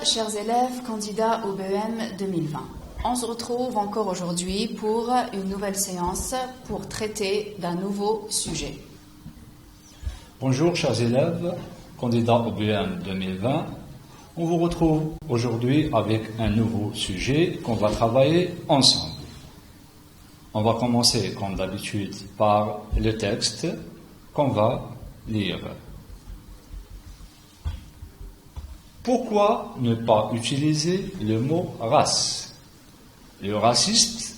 chers élèves, candidats au BEM 2020. On se retrouve encore aujourd'hui pour une nouvelle séance pour traiter d'un nouveau sujet. Bonjour chers élèves, candidats au BEM 2020. On vous retrouve aujourd'hui avec un nouveau sujet qu'on va travailler ensemble. On va commencer comme d'habitude par le texte qu'on va lire. Pourquoi ne pas utiliser le mot race? Le raciste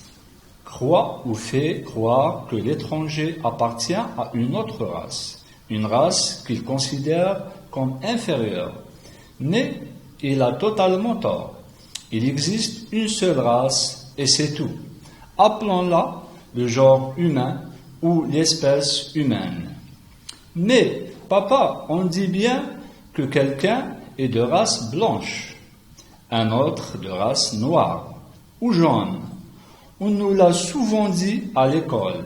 croit ou fait croire que l'étranger appartient à une autre race, une race qu'il considère comme inférieure. Mais il a totalement tort. Il existe une seule race et c'est tout. Appelons-la le genre humain ou l'espèce humaine. Mais, papa, on dit bien que quelqu'un est de race blanche, un autre de race noire ou jaune. On nous l'a souvent dit à l'école.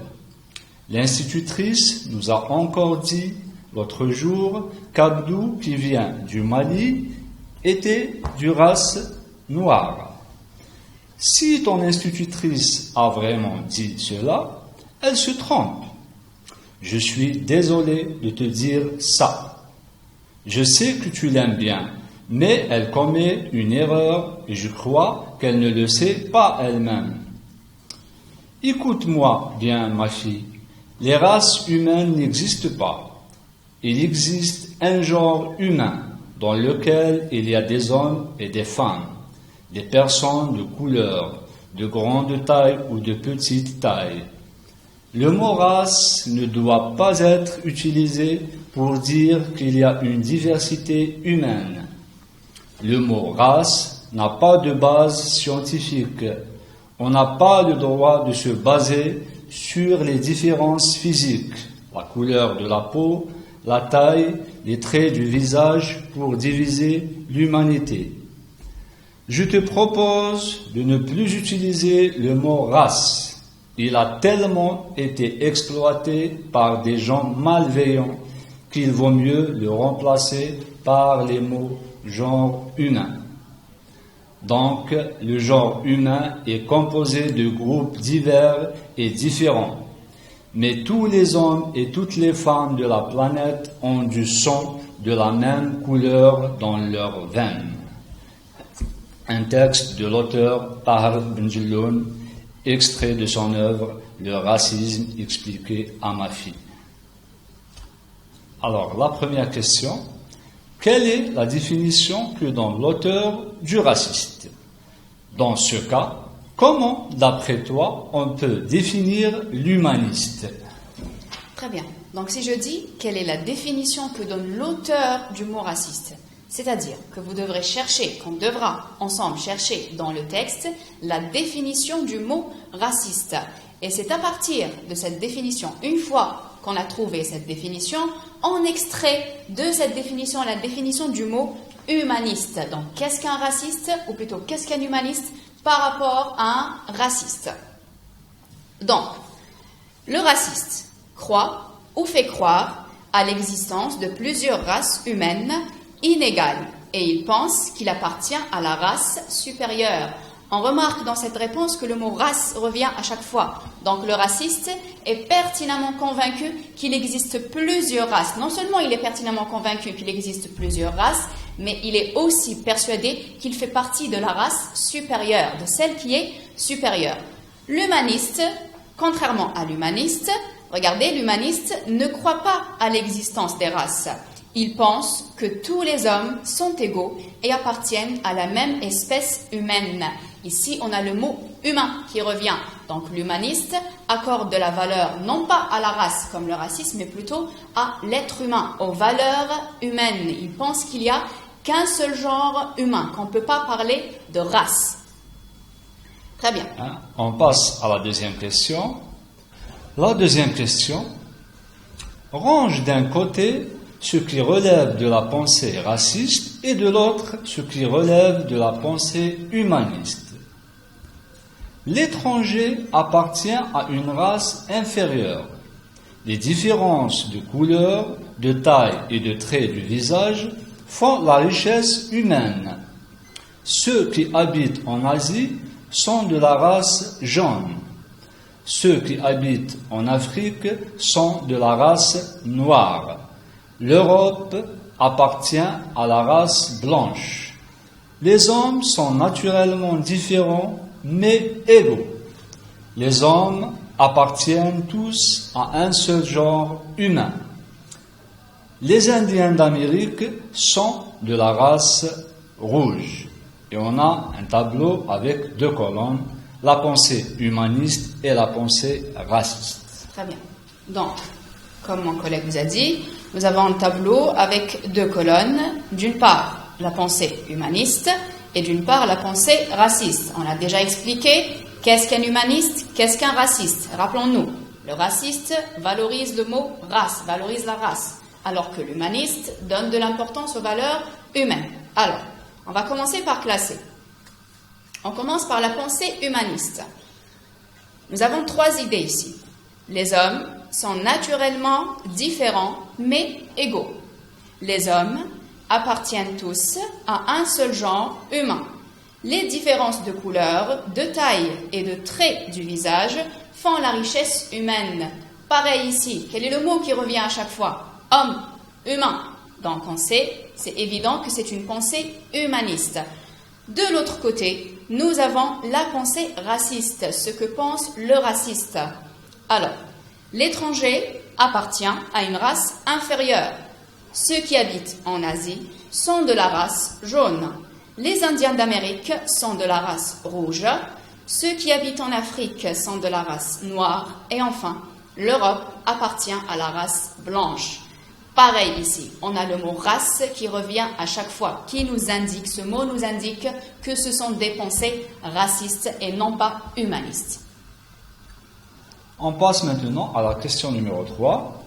L'institutrice nous a encore dit l'autre jour qu'Abdou, qui vient du Mali, était de race noire. Si ton institutrice a vraiment dit cela, elle se trompe. Je suis désolé de te dire ça. Je sais que tu l'aimes bien, mais elle commet une erreur et je crois qu'elle ne le sait pas elle-même. Écoute-moi bien, ma fille. Les races humaines n'existent pas. Il existe un genre humain dans lequel il y a des hommes et des femmes, des personnes de couleur, de grande taille ou de petite taille. Le mot race ne doit pas être utilisé pour dire qu'il y a une diversité humaine. Le mot race n'a pas de base scientifique. On n'a pas le droit de se baser sur les différences physiques, la couleur de la peau, la taille, les traits du visage pour diviser l'humanité. Je te propose de ne plus utiliser le mot race. Il a tellement été exploité par des gens malveillants qu'il vaut mieux le remplacer par les mots genre humain. Donc, le genre humain est composé de groupes divers et différents. Mais tous les hommes et toutes les femmes de la planète ont du sang de la même couleur dans leurs veines. Un texte de l'auteur Tahar Benjelloun, extrait de son œuvre Le racisme expliqué à ma fille. Alors, la première question, quelle est la définition que donne l'auteur du raciste? Dans ce cas, comment, d'après toi, on peut définir l'humaniste? Très bien. Donc si je dis quelle est la définition que donne l'auteur du mot raciste, c'est-à-dire que vous devrez chercher, qu'on devra ensemble chercher dans le texte, la définition du mot raciste. Et c'est à partir de cette définition, une fois qu'on a trouvé cette définition, on extrait de cette définition la définition du mot humaniste. Donc qu'est-ce qu'un raciste, ou plutôt qu'est-ce qu'un humaniste par rapport à un raciste? Donc, le raciste croit ou fait croire à l'existence de plusieurs races humaines inégales et il pense qu'il appartient à la race supérieure. On remarque dans cette réponse que le mot race revient à chaque fois. Donc le raciste est pertinemment convaincu qu'il existe plusieurs races. Non seulement il est pertinemment convaincu qu'il existe plusieurs races, mais il est aussi persuadé qu'il fait partie de la race supérieure, de celle qui est supérieure. L'humaniste, contrairement à l'humaniste, regardez, l'humaniste ne croit pas à l'existence des races. Il pense que tous les hommes sont égaux et appartiennent à la même espèce humaine. Ici, on a le mot humain qui revient. Donc l'humaniste accorde de la valeur non pas à la race comme le racisme, mais plutôt à l'être humain, aux valeurs humaines. Il pense qu'il n'y a qu'un seul genre humain, qu'on ne peut pas parler de race. Très bien. On passe à la deuxième question. La deuxième question range d'un côté ce qui relève de la pensée raciste et de l'autre ce qui relève de la pensée humaniste. L'étranger appartient à une race inférieure. Les différences de couleur, de taille et de traits du visage font la richesse humaine. Ceux qui habitent en Asie sont de la race jaune. Ceux qui habitent en Afrique sont de la race noire. L'Europe appartient à la race blanche. Les hommes sont naturellement différents mais égaux. Les hommes appartiennent tous à un seul genre humain. Les Indiens d'Amérique sont de la race rouge. Et on a un tableau avec 2 colonnes, la pensée humaniste et la pensée raciste. Très bien. Donc, comme mon collègue vous a dit, nous avons un tableau avec 2 colonnes. D'une part, la pensée humaniste et d'une part, la pensée raciste. On a déjà expliqué qu'est-ce qu'un humaniste, qu'est-ce qu'un raciste. Rappelons-nous, le raciste valorise le mot race, valorise la race, alors que l'humaniste donne de l'importance aux valeurs humaines. Alors, on va commencer par classer. On commence par la pensée humaniste. Nous avons 3 idées ici. Les hommes sont naturellement différents mais égaux. Les hommes appartiennent tous à un seul genre humain. Les différences de couleur, de taille et de traits du visage font la richesse humaine. Pareil ici, quel est le mot qui revient à chaque fois? Homme, humain. Donc on sait, c'est évident que c'est une pensée humaniste. De l'autre côté, nous avons la pensée raciste, ce que pense le raciste. Alors, l'étranger appartient à une race inférieure. Ceux qui habitent en Asie sont de la race jaune. Les Indiens d'Amérique sont de la race rouge. Ceux qui habitent en Afrique sont de la race noire. Et enfin, l'Europe appartient à la race blanche. Pareil ici, on a le mot race qui revient à chaque fois, qui nous indique, ce mot nous indique que ce sont des pensées racistes et non pas humanistes. On passe maintenant à la question numéro 3.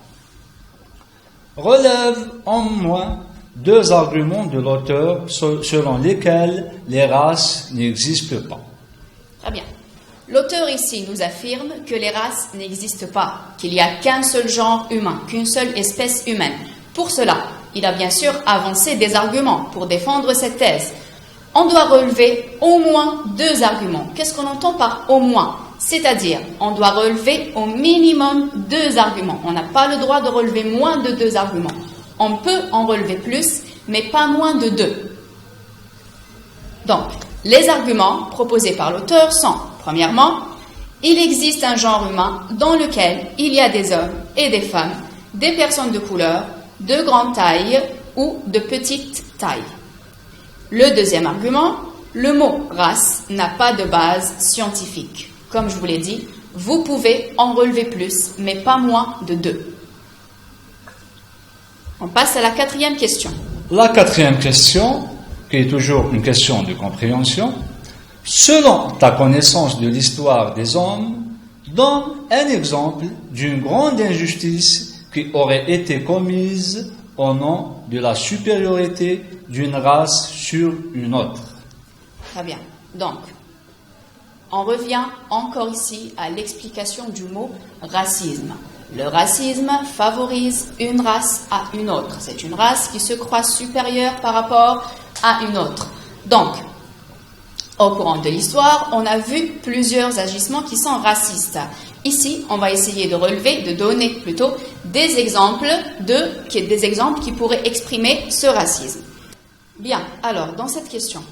Relève en moins 2 arguments de l'auteur selon lesquels les races n'existent pas. Très bien. L'auteur ici nous affirme que les races n'existent pas, qu'il n'y a qu'un seul genre humain, qu'une seule espèce humaine. Pour cela, il a bien sûr avancé des arguments pour défendre cette thèse. On doit relever au moins 2 arguments. Qu'est-ce qu'on entend par au moins? C'est-à-dire, on doit relever au minimum 2 arguments. On n'a pas le droit de relever moins de 2 arguments. On peut en relever plus, mais pas moins de 2. Donc, les arguments proposés par l'auteur sont, premièrement, il existe un genre humain dans lequel il y a des hommes et des femmes, des personnes de couleur, de grande taille ou de petite taille. Le deuxième argument, le mot race n'a pas de base scientifique. Comme je vous l'ai dit, vous pouvez en relever plus, mais pas moins de 2. On passe à la 4e question. La 4e question, qui est toujours une question de compréhension. Selon ta connaissance de l'histoire des hommes, donne un exemple d'une grande injustice qui aurait été commise au nom de la supériorité d'une race sur une autre. Très bien. Donc, on revient encore ici à l'explication du mot racisme. Le racisme favorise une race à une autre. C'est une race qui se croit supérieure par rapport à une autre. Donc, au courant de l'histoire, on a vu plusieurs agissements qui sont racistes. Ici, on va essayer de relever, de donner plutôt des exemples qui pourraient exprimer ce racisme. Bien, alors, dans cette question,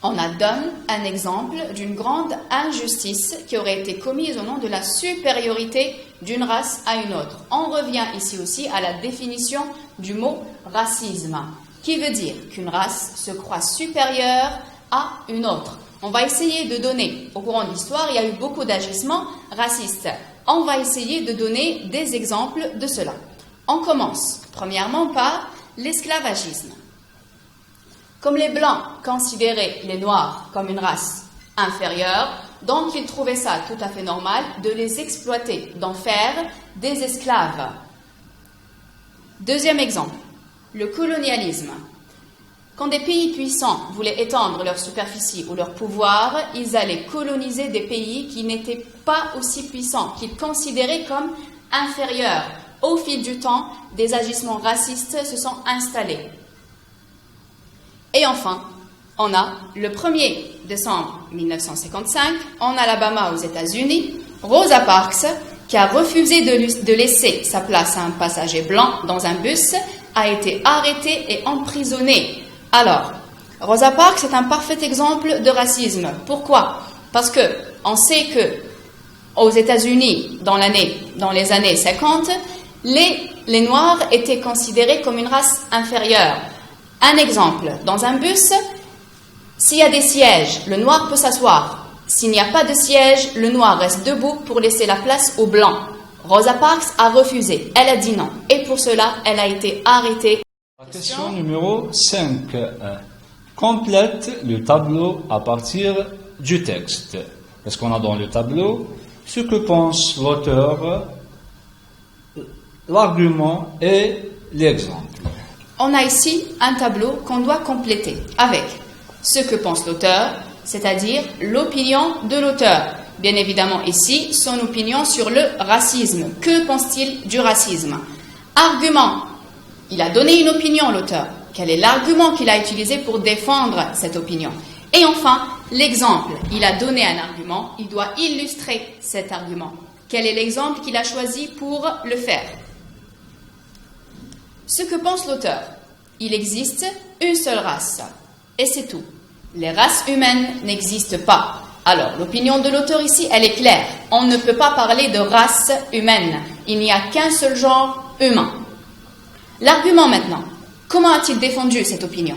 on donne un exemple d'une grande injustice qui aurait été commise au nom de la supériorité d'une race à une autre. On revient ici aussi à la définition du mot racisme, qui veut dire qu'une race se croit supérieure à une autre. On va essayer de donner, au courant de l'histoire, il y a eu beaucoup d'agissements racistes. On va essayer de donner des exemples de cela. On commence, premièrement, par l'esclavagisme. Comme les Blancs considéraient les Noirs comme une race inférieure, donc ils trouvaient ça tout à fait normal de les exploiter, d'en faire des esclaves. Deuxième exemple, le colonialisme. Quand des pays puissants voulaient étendre leur superficie ou leur pouvoir, ils allaient coloniser des pays qui n'étaient pas aussi puissants, qu'ils considéraient comme inférieurs. Au fil du temps, des agissements racistes se sont installés. Et enfin, On a le 1er décembre 1955, en Alabama aux États-Unis, Rosa Parks, qui a refusé de laisser sa place à un passager blanc dans un bus, a été arrêtée et emprisonnée. Alors, Rosa Parks est un parfait exemple de racisme. Pourquoi? Parce que on sait que aux États-Unis, dans les années 50, les Noirs étaient considérés comme une race inférieure. Un exemple, dans un bus, s'il y a des sièges, le Noir peut s'asseoir. S'il n'y a pas de siège, le Noir reste debout pour laisser la place aux Blancs. Rosa Parks a refusé, elle a dit non. Et pour cela, elle a été arrêtée. La question numéro 5. Complète le tableau à partir du texte. Parce qu'on a dans le tableau ce que pense l'auteur, l'argument et l'exemple. On a ici un tableau qu'on doit compléter avec ce que pense l'auteur, c'est-à-dire l'opinion de l'auteur. Bien évidemment ici, son opinion sur le racisme. Que pense-t-il du racisme? Argument. Il a donné une opinion, l'auteur. Quel est l'argument qu'il a utilisé pour défendre cette opinion? Et enfin, l'exemple. Il a donné un argument, il doit illustrer cet argument. Quel est l'exemple qu'il a choisi pour le faire? Ce que pense l'auteur. Il existe une seule race. Et c'est tout. Les races humaines n'existent pas. Alors, l'opinion de l'auteur ici, elle est claire. On ne peut pas parler de race humaine. Il n'y a qu'un seul genre humain. L'argument maintenant. Comment a-t-il défendu cette opinion?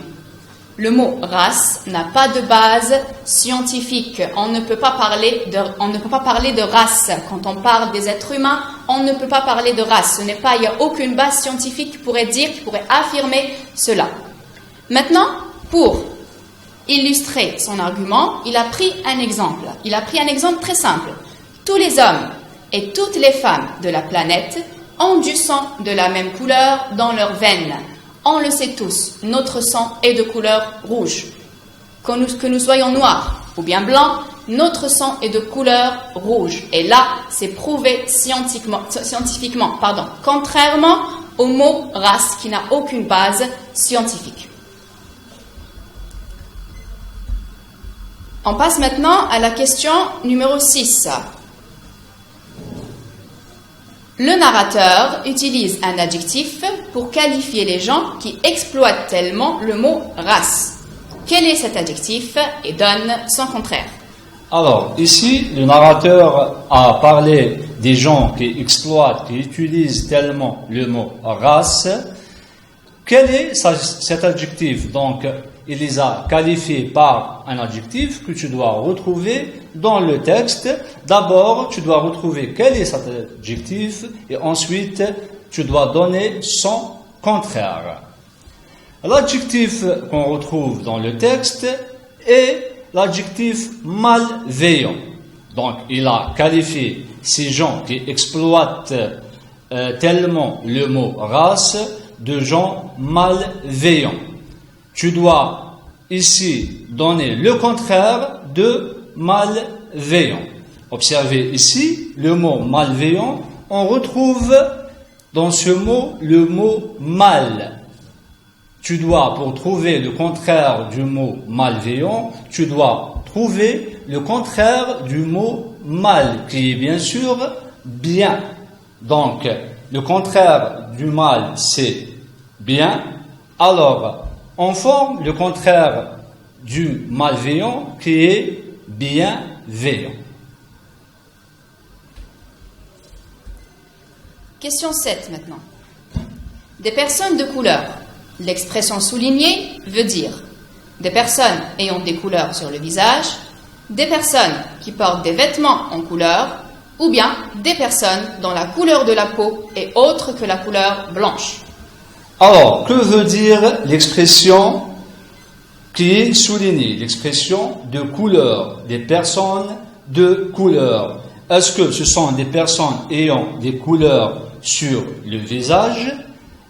Le mot race n'a pas de base scientifique. On ne peut pas parler de race. Quand on parle des êtres humains, on ne peut pas parler de race. Il n'y a aucune base scientifique qui pourrait affirmer cela. Maintenant, pour illustrer son argument, il a pris un exemple. Il a pris un exemple très simple. Tous les hommes et toutes les femmes de la planète ont du sang de la même couleur dans leurs veines. On le sait tous, notre sang est de couleur rouge. Que nous soyons noirs ou bien blancs, notre sang est de couleur rouge. Et là, c'est prouvé scientifiquement, contrairement au mot race qui n'a aucune base scientifique. On passe maintenant à la question numéro 6. Le narrateur utilise un adjectif pour qualifier les gens qui exploitent tellement le mot race. Quel est cet adjectif et donne son contraire? Alors, ici, le narrateur a parlé des gens qui exploitent, qui utilisent tellement le mot race. Quel est cet adjectif? Donc, il les a qualifiés par un adjectif que tu dois retrouver dans le texte. D'abord, tu dois retrouver quel est cet adjectif et ensuite, tu dois donner son contraire. L'adjectif qu'on retrouve dans le texte est l'adjectif malveillant. Donc, il a qualifié ces gens qui exploitent tellement le mot race de gens malveillants. Tu dois ici donner le contraire de malveillant. Observez ici le mot malveillant. On retrouve dans ce mot le mot mal. Tu dois, pour trouver le contraire du mot malveillant, tu dois trouver le contraire du mot mal, qui est bien sûr bien. Donc, le contraire du mal, c'est bien. Alors, on forme le contraire du malveillant qui est bienveillant. Question 7 maintenant. Des personnes de couleur. L'expression soulignée veut dire des personnes ayant des couleurs sur le visage, des personnes qui portent des vêtements en couleur, ou bien des personnes dont la couleur de la peau est autre que la couleur blanche. Alors, que veut dire l'expression qui est soulignée, l'expression de couleur, des personnes de couleur? Est-ce que ce sont des personnes ayant des couleurs sur le visage?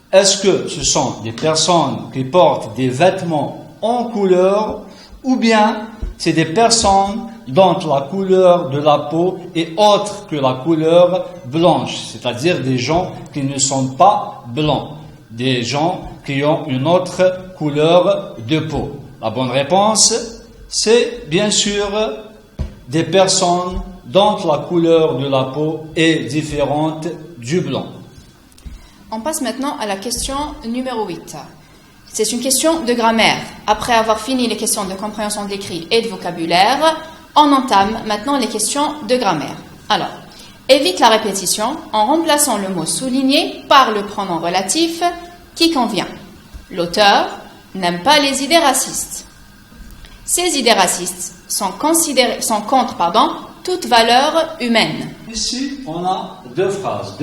Est-ce que ce sont des personnes qui portent des vêtements en couleur? Ou bien c'est des personnes dont la couleur de la peau est autre que la couleur blanche, c'est-à-dire des gens qui ne sont pas blancs, des gens qui ont une autre couleur de peau. La bonne réponse, c'est bien sûr des personnes dont la couleur de la peau est différente du blanc. On passe maintenant à la question numéro 8. C'est une question de grammaire. Après avoir fini les questions de compréhension de l'écrit et de vocabulaire, on entame maintenant les questions de grammaire. Alors, évite la répétition en remplaçant le mot souligné par le pronom relatif qui convient. L'auteur n'aime pas les idées racistes. Ces idées racistes sont contre toute valeur humaine. Ici, on a deux phrases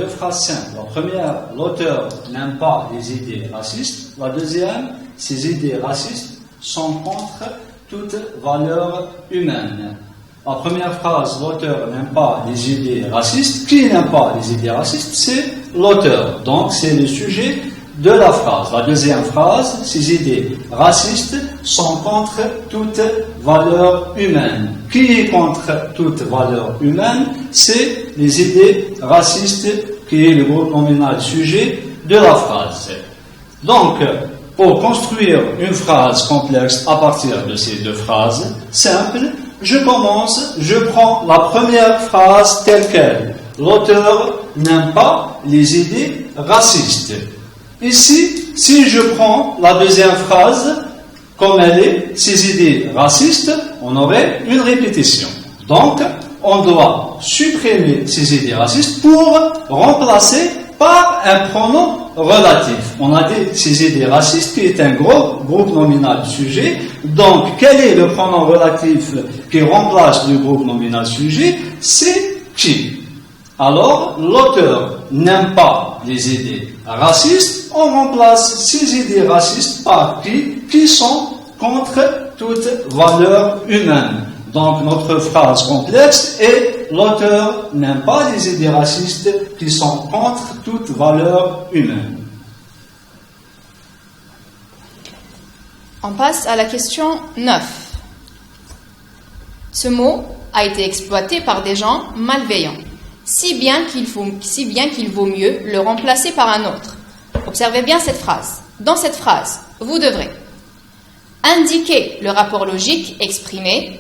simples. La première, l'auteur n'aime pas les idées racistes. La deuxième, ces idées racistes sont contre toute valeur humaine. La première phrase, l'auteur n'aime pas les idées racistes. Qui n'aime pas les idées racistes? C'est l'auteur. Donc, c'est le sujet de la phrase. La deuxième phrase, ces idées racistes sont contre toute valeur humaine. Qui est contre toute valeur humaine? C'est les idées racistes qui est le groupe nominal sujet de la phrase. Donc, pour construire une phrase complexe à partir de ces deux phrases simples, je prends la première phrase telle qu'elle. L'auteur n'aime pas les idées racistes. Ici, si je prends la deuxième phrase, comme elle est, ces idées racistes, on aurait une répétition. Donc, on doit supprimer ces idées racistes pour remplacer par un pronom relatif. On a dit ces idées racistes qui est un groupe nominal sujet. Donc, quel est le pronom relatif qui remplace le groupe nominal sujet? C'est qui? Alors, l'auteur n'aime pas les idées racistes, on remplace ces idées racistes par qui sont contre toute valeur humaine. Donc, notre phrase complexe est l'auteur n'aime pas les idées racistes qui sont contre toute valeur humaine. On passe à la question 9. Ce mot a été exploité par des gens malveillants. Si bien qu'il vaut mieux le remplacer par un autre. Observez bien cette phrase. Dans cette phrase, vous devrez indiquer le rapport logique exprimé,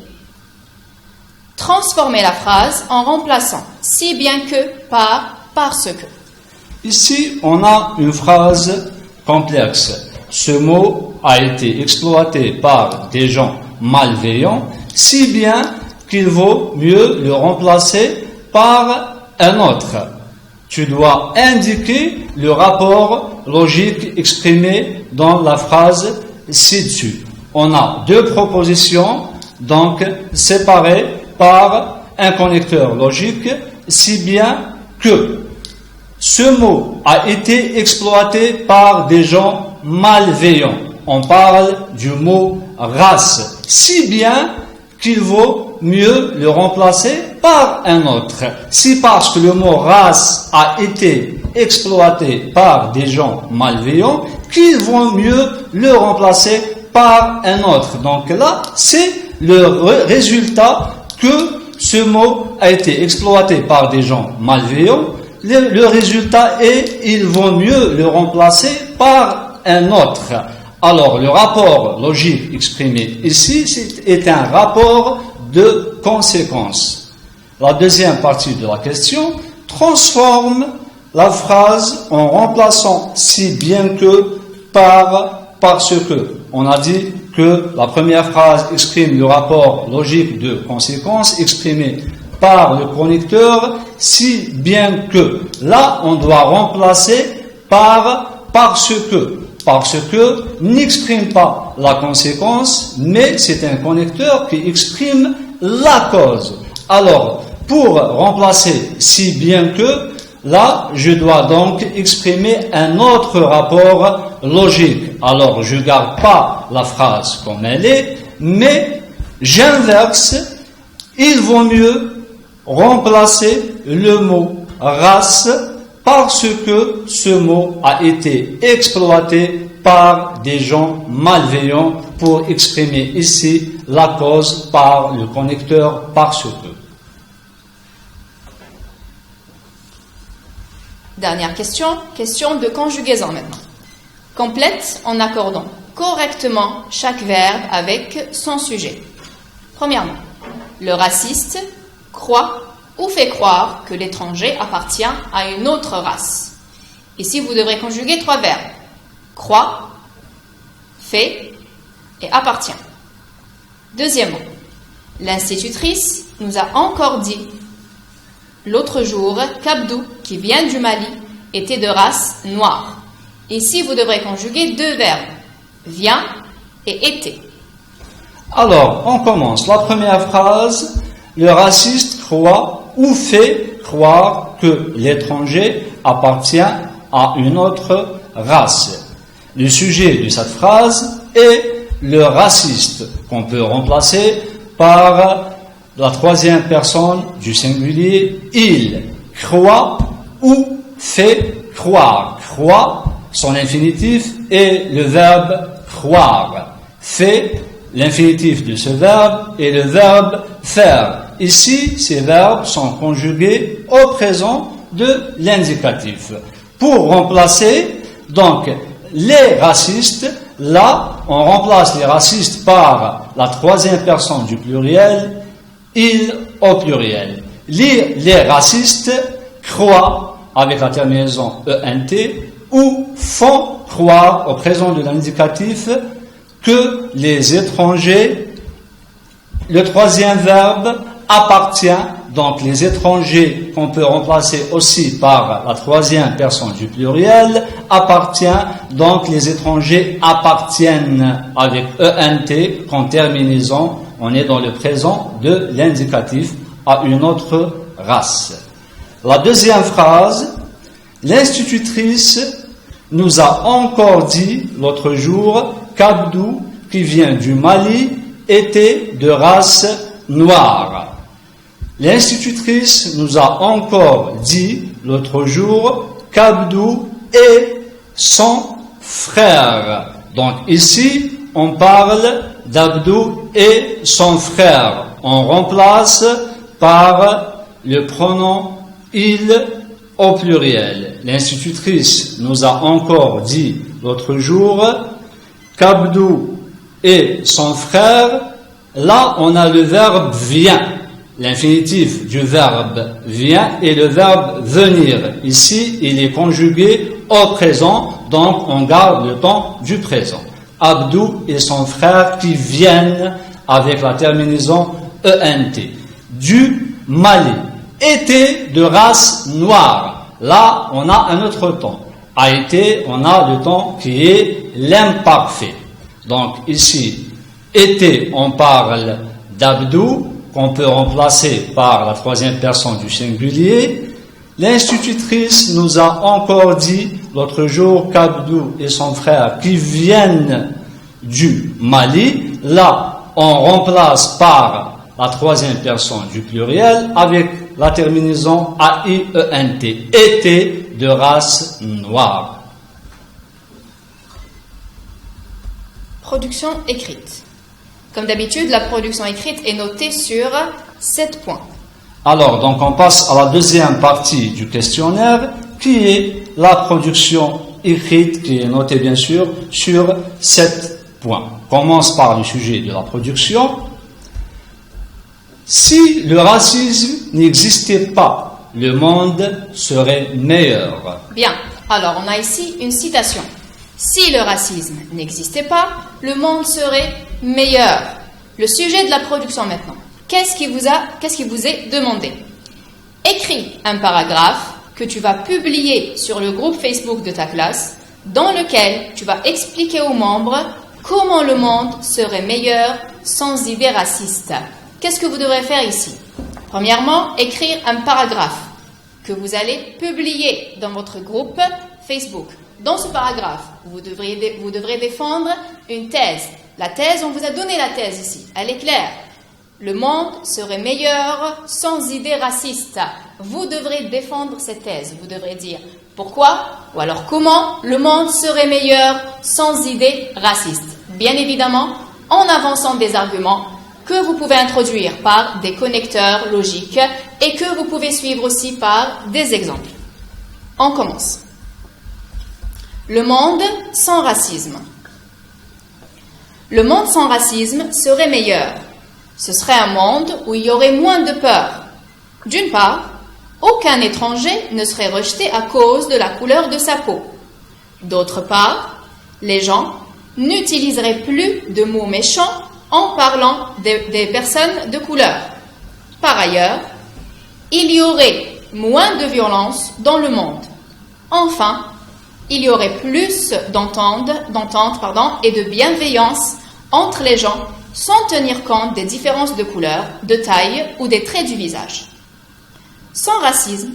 transformer la phrase en remplaçant si bien que par parce que. Ici, on a une phrase complexe. Ce mot a été exploité par des gens malveillants, si bien qu'il vaut mieux le remplacer par un autre. Tu dois indiquer le rapport logique exprimé dans la phrase ci-dessus. On a deux propositions, donc séparées par un connecteur logique, si bien que ce mot a été exploité par des gens malveillants. On parle du mot race, si bien qu'il vaut mieux le remplacer par un autre. Si parce que le mot race a été exploité par des gens malveillants, qu'il vaut mieux le remplacer par un autre. Donc là, c'est le résultat que ce mot a été exploité par des gens malveillants. Le résultat est, il vaut mieux le remplacer par un autre. Alors, le rapport logique exprimé ici est un rapport de conséquence. La deuxième partie de la question transforme la phrase en remplaçant si bien que par parce que. On a dit que la première phrase exprime le rapport logique de conséquence exprimé par le connecteur si bien que. Là, on doit remplacer par parce que. Parce que n'exprime pas la conséquence, mais c'est un connecteur qui exprime la cause. Alors, pour remplacer si bien que, là, je dois donc exprimer un autre rapport logique. Alors, je ne garde pas la phrase comme elle est, mais j'inverse. Il vaut mieux remplacer le mot race parce que ce mot a été exploité par des gens malveillants pour exprimer ici la cause par le connecteur parce que. Dernière question, question de conjugaison maintenant. Complète en accordant correctement chaque verbe avec son sujet. Premièrement, le raciste croit ou fait croire que l'étranger appartient à une autre race. Ici, vous devrez conjuguer 3 verbes. Croit, fait et appartient. Deuxièmement, l'institutrice nous a encore dit l'autre jour qu'Abdou, qui vient du Mali, était de race noire. Ici, vous devrez conjuguer 2 verbes, vient et était. Alors, on commence. La première phrase, le raciste croit ou fait croire que l'étranger appartient à une autre race. Le sujet de cette phrase est le raciste, qu'on peut remplacer par la 3e personne du singulier il. Croit ou fait croire. Croit, son infinitif est le verbe croire. Fait, l'infinitif de ce verbe est le verbe faire. Ici, ces verbes sont conjugués au présent de l'indicatif. Pour remplacer, donc, les racistes, là, on remplace les racistes par la 3e personne du pluriel, il au pluriel. Les racistes croient, avec la terminaison ENT, ou font croire au présent de l'indicatif que les étrangers, le 3e verbe appartient, donc les étrangers qu'on peut remplacer aussi par la 3e personne du pluriel, appartient, donc les étrangers appartiennent avec ENT, qu'en terminaison, on est dans le présent de l'indicatif à une autre race. La deuxième phrase, l'institutrice nous a encore dit l'autre jour qu'Abdou, qui vient du Mali, était de race noire. L'institutrice nous a encore dit l'autre jour qu'Abdou est son frère. Donc ici, on parle d'Abdou et son frère. On remplace par le pronom il au pluriel. L'institutrice nous a encore dit l'autre jour qu'Abdou et son frère. Là, on a le verbe vient. L'infinitif du verbe vient et le verbe venir. Ici, il est conjugué au présent, donc on garde le temps du présent. Abdou et son frère qui viennent avec la terminaison ENT. Du Mali. Était de race noire. Là, on a un autre temps. A été, on a le temps qui est l'imparfait. Donc ici, était, on parle d'Abdou, qu'on peut remplacer par la 3e personne du singulier. L'institutrice nous a encore dit l'autre jour qu'Abdou et son frère qui viennent du Mali, là on remplace par la 3e personne du pluriel avec la terminaison AIENT, était de race noire. Production écrite. Comme d'habitude, la production écrite est notée sur 7 points. Alors, donc on passe à la deuxième partie du questionnaire, qui est la production écrite, qui est notée bien sûr sur 7 points. On commence par le sujet de la production. Si le racisme n'existait pas, le monde serait meilleur. Bien, alors on a ici une citation. Si le racisme n'existait pas, le monde serait meilleur. Le sujet de la production maintenant. Qu'est-ce qui vous est demandé? Écris un paragraphe que tu vas publier sur le groupe Facebook de ta classe, dans lequel tu vas expliquer aux membres comment le monde serait meilleur sans idées racistes. Qu'est-ce que vous devrez faire ici? Premièrement, écrire un paragraphe que vous allez publier dans votre groupe Facebook. Dans ce paragraphe, vous devrez défendre une thèse. La thèse, on vous a donné la thèse ici, elle est claire. Le monde serait meilleur sans idées racistes. Vous devrez défendre cette thèse. Vous devrez dire pourquoi ou alors comment le monde serait meilleur sans idées racistes. Bien évidemment, en avançant des arguments que vous pouvez introduire par des connecteurs logiques et que vous pouvez suivre aussi par des exemples. On commence. Le monde sans racisme. Le monde sans racisme serait meilleur. Ce serait un monde où il y aurait moins de peur. D'une part, aucun étranger ne serait rejeté à cause de la couleur de sa peau. D'autre part, les gens n'utiliseraient plus de mots méchants en parlant des personnes de couleur. Par ailleurs, il y aurait moins de violence dans le monde. Enfin, il y aurait plus d'entente et de bienveillance entre les gens sans tenir compte des différences de couleur, de taille ou des traits du visage. Sans racisme,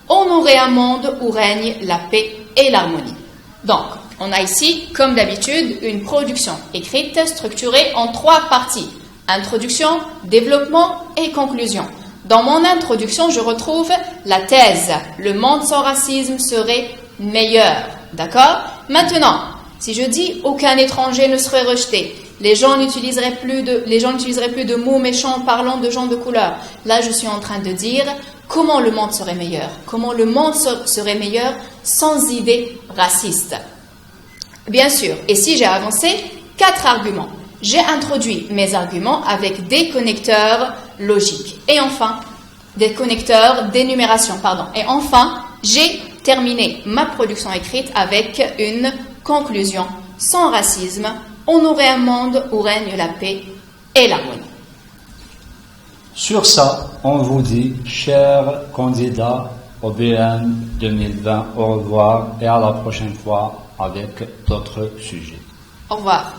on aurait un monde où règne la paix et l'harmonie. Donc, on a ici, comme d'habitude, une production écrite structurée en 3 parties. Introduction, développement et conclusion. Dans mon introduction, je retrouve la thèse. Le monde sans racisme serait meilleur. D'accord? Maintenant, si je dis aucun étranger ne serait rejeté, les gens n'utiliseraient plus de mots méchants parlant de gens de couleur. Là, je suis en train de dire comment le monde serait meilleur. Comment le monde serait meilleur sans idées racistes. Bien sûr, ici j'ai avancé 4 arguments. J'ai introduit mes arguments avec des connecteurs logiques. Et enfin, des connecteurs d'énumération, Et enfin, j'ai terminé ma production écrite avec une conclusion. Sans racisme, on aurait un monde où règne la paix et l'harmonie. Sur ça, on vous dit, chers candidats au BN 2020, au revoir et à la prochaine fois avec d'autres sujets. Au revoir.